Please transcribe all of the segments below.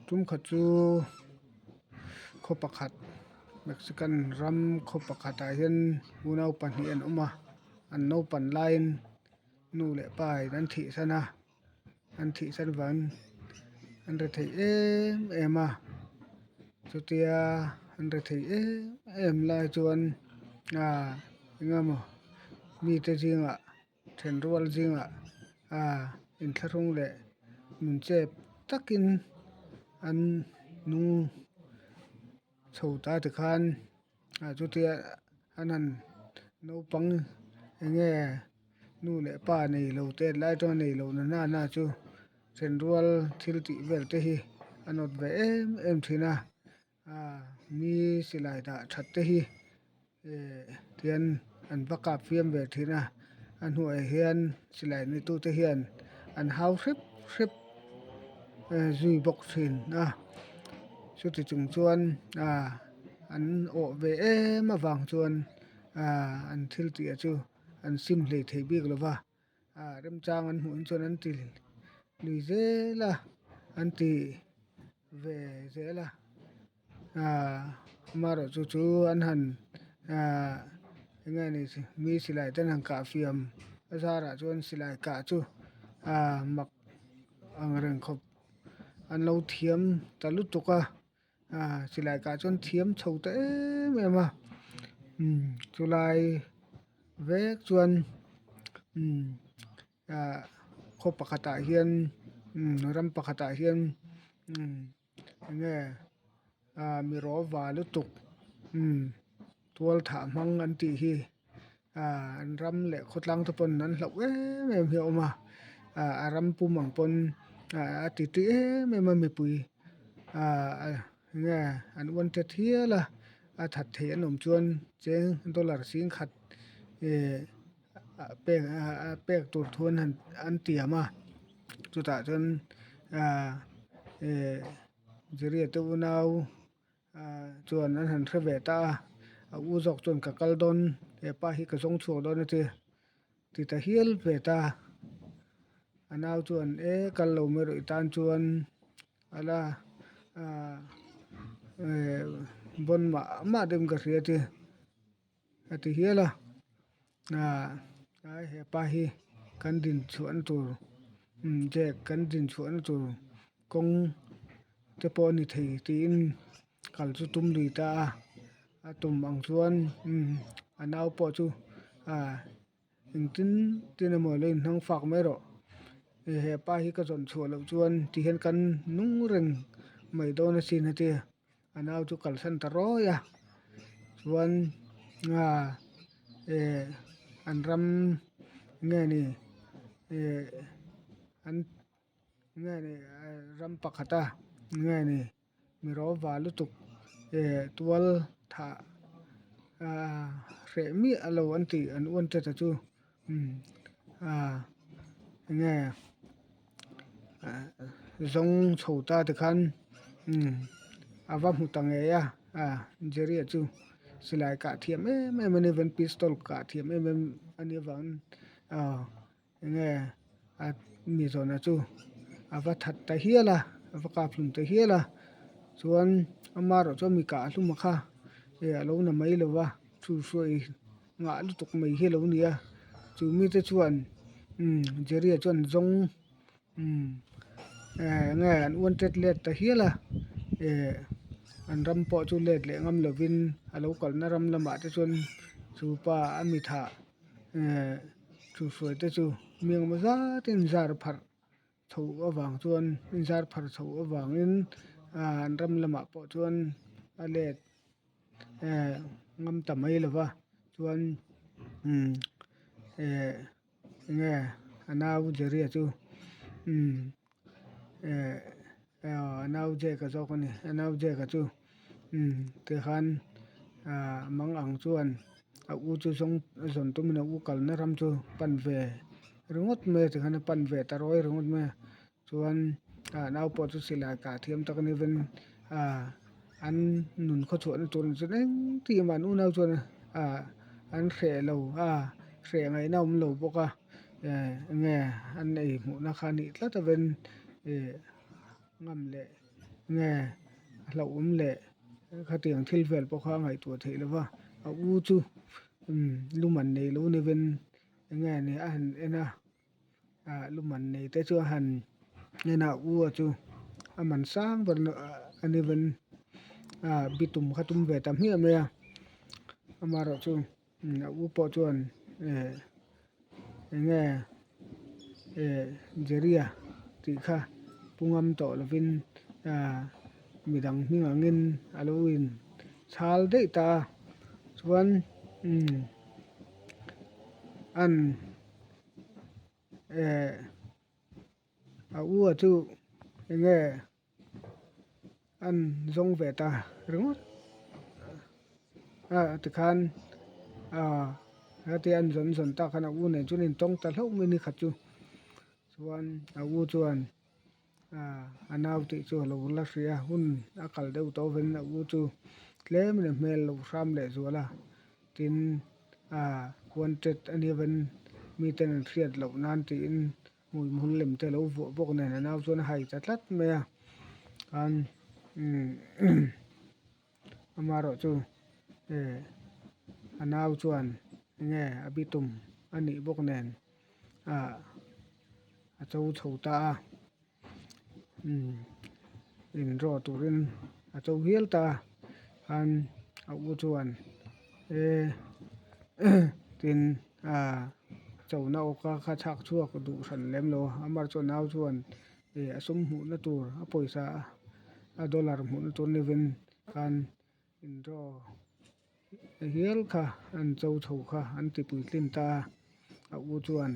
tum khat chu khaw pakhat Mexican ram khaw pakhatah hian unau pahnih an awm a an no pan laiin nu leh pa in an thih san a an thih san van an re thei em a chutia an re thei em lai chuan engemaw mi te zingah then rual zingah in tharung leh nun chep takin an nung chho ta ti khan chutia an han naupang enge nu leh pa nei lo te lai to nei lo na chu then rual thil tih vel te hi an ot ve em thina mi silai dah that te hi tian an vaka fiam ve thina a hnuai hian silai ni tu te hian an hau hrip hrip zui bok thin chuti chung chuan an awh ve em awang chuan an thil tih chu an sim hlei thei bik lova remchang an hmuhin chuan an ti lui zela an ti ve zela maro chu an han enge ni mi silai ten han kah fiam azarah chuan silai kah chu mak ang reng khawp an lo thiam talu tuka silai kah chuan thiam chho ta em a chulai vek chuan khaw pakhatah hian ram pakhatah hian enge mi rawva lutuk tual thah hmang an tih hi an ram leh khawtlang te pawh an hlo em hi a awm a a ram pum ang pawn a ti em a mipui nge an uan tet hial a that thei an awm chuan cheng dollar sing khat pek tur thuan an tiam a chutah chuan ziriya te unau chuan an han hre ve ta a u zawk chuan ka kal dawn hepa hi ka zawng chhuak dawn ati tita hial ve ta a nau chuan kal lo mero tan chuan ala bon ma dem ka hria ati hiala hepa hi kan din chuan tur jek kan din chuan tur kawng te pawh ni thei tiin kal chu tum lui ta a tum ang chuan a nau pawh chu in tin emaw lo in hnang fak mero hepa hi ka zawn chhuah lo chuan tihian kan nung reng mai dawn a sin ati a nau chu kal san ta rawi a chuan an ram nge ni an nge ni ram pakhata nge ni mi rawva lutuk tual thah hre mi a lo an tih an uan tet a chu nge zawng chho ta ti khan ava hmu ta nge a jeria chu silai kah thiam em ani van pistol kah thiam em ani awang nge mi zawn a chu ava that ta hiala ava kap hlum ta hiala chuan amaro chu mi kah hlum a kha a lo na mai lova thu hruai ngah lutuk mai hi lo ni a chu mi te chuan jeria chuan zawng nge an uan tet let ta hiala an ram pawh chu let leh ngam lovin a lo kalna ram lamah te chuan chu pa a mi thah thu hruai te chu mi engemaw zatin zar pharh chho awang chuan zar pharh chho awangin an ram lamah pawh chuan a let ngam ta mai lova chuan nge a nau jeria chu a nau jek a zawk ani a nau jek a chu tikhan mang ang chuan a u chu zawn tumin a u kalna ram chu pan ve ringawt me tikhan a pan ve ta rawi ringawt me chuan nau pawh chu silai kah thiam tak ani van an nun khaw chhuahna tur ni chuan engtim an u nau chuan an hre lo hre ngeih na awm lo bawk a nge an ei hmuhna kha nih tlat avin ngam leh nghe lâu lệ khát tiếng thil vel po kha ngai tu thei lova a u chu luman nei lo ne ven nghe ne a han ena luman nei te chu han nghe na u chu a man sang ban ani ven bitum khatum ve tam hi me amaro chu u po chuan nghe jeria ti kha pungam to lovin midang hmingangin aloin chhal dei ta chuan an a u chu nghe an zong ve ta ringot ti khan ti an zon zon ta khana u ne chunin tong ta hlo mi ni khat chu chuan a u chuan anaw ti chu lo la hria hun akal deuh to ven a u chu tlem le hmel lo hram le zuala tin wanted ani ven mi ten an hriat lo nan ti in mui mun lem te lo vo bok nen anaw chuan hai ta tlat me an amaro chu anaw chuan nghe abitum ani bok nen a chou chho ta in ro turin a chou hial ta an a u chuan tin chou na oka kha thak chuak du san lem lo amar chu naw chuan asum hu na tur a poisa a dollar mu na tur ni ven kan in ro hial kha an chou chho kha an ti pui tlin ta a u chuan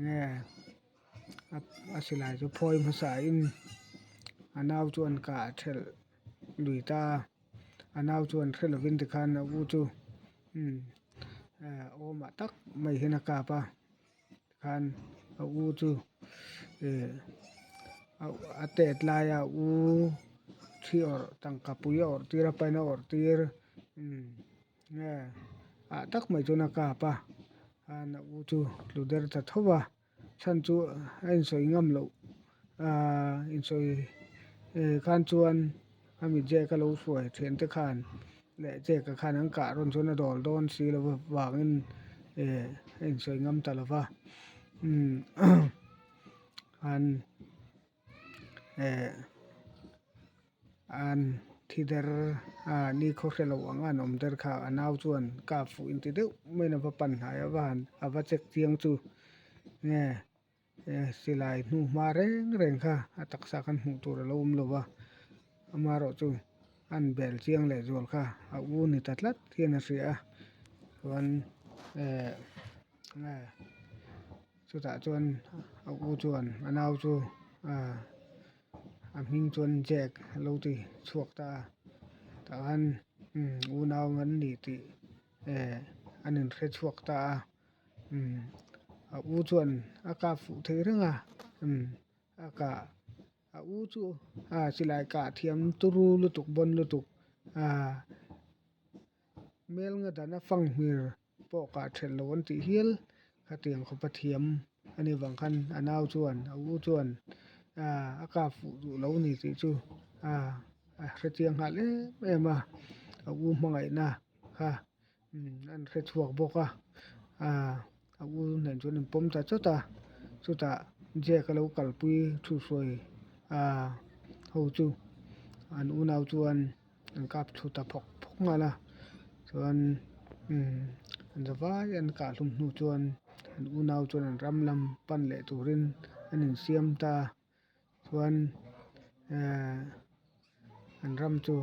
nghe a silai chu phoi ma sa in anaw chuan ka thel lui ta anaw chuan thel vin ti khan a u chu oma tak mai hina ka pa khan a u chu a tet la ya u thi or tang ka pu or tira pa na or tir nghe tak mai chu na ka pa an u chu luder ta thowa chan chu in soi ngam lo in soi khan chuan ami je ka lo suai then te khan le je ka khan ang ka ron chu na dol don si lo wangin in soi ngam ta lova an an thider ni kho khelo anga nom der kha anaw chuan ka fu in ti deuh mai na va pan hai awan ava chek tiang chu nghe silai nu ma reng reng kha atak sa kan hmu tur lo lova amaro chu an bel chiang le zol kha a u ni tatlat hian a hria chuan nghe chuta chuan a u chuan anaw chu a hming chuan jack lo ti chuak ta an u naw ngan ni ti anin hre chuak ta a u chuan a ka fu thei renga aka a u chu silai ka thiam turu lutuk bon lutuk mel nga dana fang hmir po ka thel lo an ti hial khatiang kho pathiam ani wang khan anaw chuan a u chuan aka fu du lo ni ti chu hre chiang ha le ema a u hmangai na kha an hre chuak boka a u nen chuan in pom ta chota chuta je ka lo kalpui thu suai ho chu an u naw chuan an kap thu ta phok phok ngala chuan an zawai an ka hlum hnu chuan an u naw chuan an ram lam pan le turin an in siam ta chuan an ram chu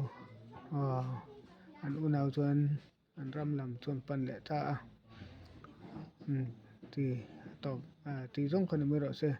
an u naw chuan an ram lam chuan pan le ta ti to ti jong kan mi ro se